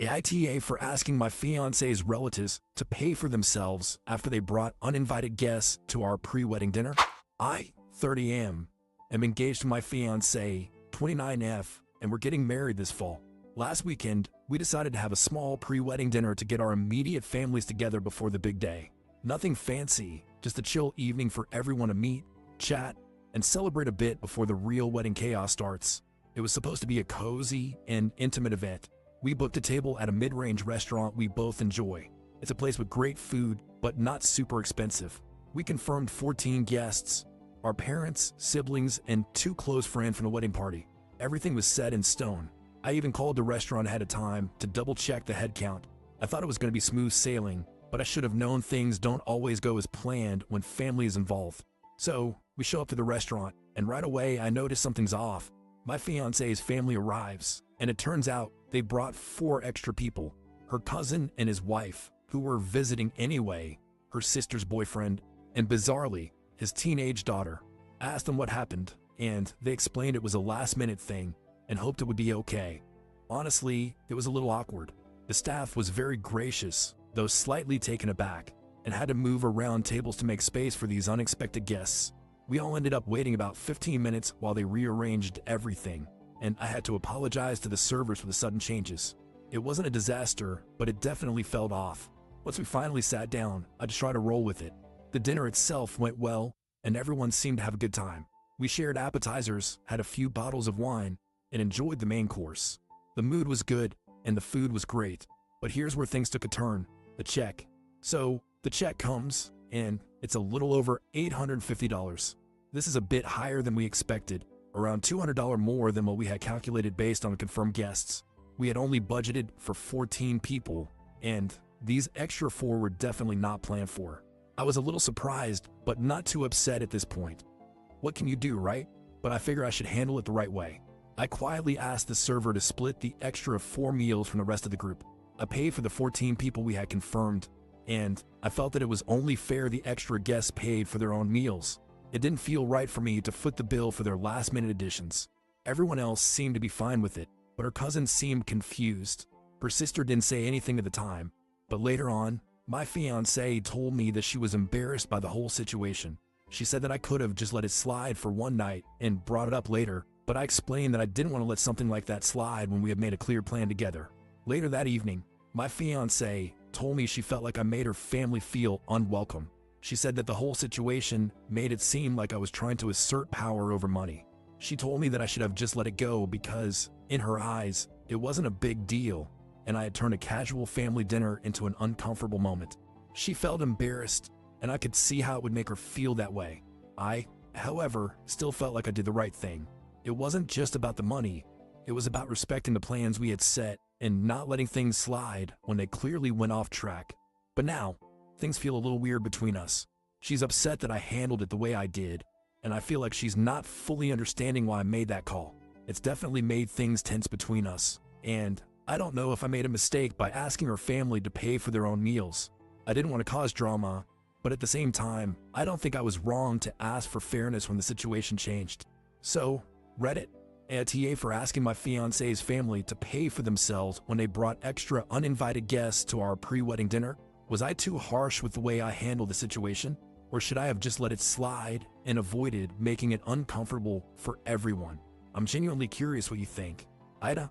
AITA for asking my fiance's relatives to pay for themselves after they brought uninvited guests to our pre-wedding dinner. I, 30 am engaged to my fiancée, 29F, and we're getting married this fall. Last weekend, we decided to have a small pre-wedding dinner to get our immediate families together before the big day. Nothing fancy, just a chill evening for everyone to meet, chat, and celebrate a bit before the real wedding chaos starts. It was supposed to be a cozy and intimate event. We booked a table at a mid-range restaurant we both enjoy. It's a place with great food, but not super expensive. We confirmed 14 guests, our parents, siblings, and 2 close friends from the wedding party. Everything was set in stone. I even called the restaurant ahead of time to double-check the head count. I thought it was going to be smooth sailing, but I should have known things don't always go as planned when family is involved. So, we show up to the restaurant, and right away I notice something's off. My fiance's family arrives, and it turns out they brought 4 extra people. Her cousin and his wife, who were visiting anyway, her sister's boyfriend, and bizarrely, his teenage daughter. I asked them what happened, and they explained it was a last-minute thing and hoped it would be okay. Honestly, it was a little awkward. The staff was very gracious, though slightly taken aback, and had to move around tables to make space for these unexpected guests. We all ended up waiting about 15 minutes while they rearranged everything, and I had to apologize to the servers for the sudden changes. It wasn't a disaster, but it definitely felt off. Once we finally sat down, I just tried to roll with it. The dinner itself went well, and everyone seemed to have a good time. We shared appetizers, had a few bottles of wine, and enjoyed the main course. The mood was good, and the food was great. But here's where things took a turn: the check. So, the check comes, and it's a little over $850. This is a bit higher than we expected, around $200 more than what we had calculated based on confirmed guests. We had only budgeted for 14 people, and these extra 4 were definitely not planned for. I was a little surprised, but not too upset at this point. What can you do, right? But I figure I should handle it the right way. I quietly asked the server to split the extra 4 meals from the rest of the group. I paid for the 14 people we had confirmed, and I felt that it was only fair the extra guests paid for their own meals. It didn't feel right for me to foot the bill for their last-minute additions. Everyone else seemed to be fine with it, but her cousin seemed confused. Her sister didn't say anything at the time, but later on, my fiancée told me that she was embarrassed by the whole situation. She said that I could have just let it slide for one night and brought it up later, but I explained that I didn't want to let something like that slide when we had made a clear plan together. Later that evening, my fiancée told me she felt like I made her family feel unwelcome. She said that the whole situation made it seem like I was trying to assert power over money. She told me that I should have just let it go because, in her eyes, it wasn't a big deal, and I had turned a casual family dinner into an uncomfortable moment. She felt embarrassed, and I could see how it would make her feel that way. I, however, still felt like I did the right thing. It wasn't just about the money, it was about respecting the plans we had set and not letting things slide when they clearly went off track. But now, things feel a little weird between us. She's upset that I handled it the way I did, and I feel like she's not fully understanding why I made that call. It's definitely made things tense between us, and I don't know if I made a mistake by asking her family to pay for their own meals. I didn't want to cause drama, but at the same time, I don't think I was wrong to ask for fairness when the situation changed. So, Reddit, AITA for asking my fiancé's family to pay for themselves when they brought extra uninvited guests to our pre-wedding dinner. Was I too harsh with the way I handled the situation? Or should I have just let it slide and avoided making it uncomfortable for everyone? I'm genuinely curious what you think. AITA?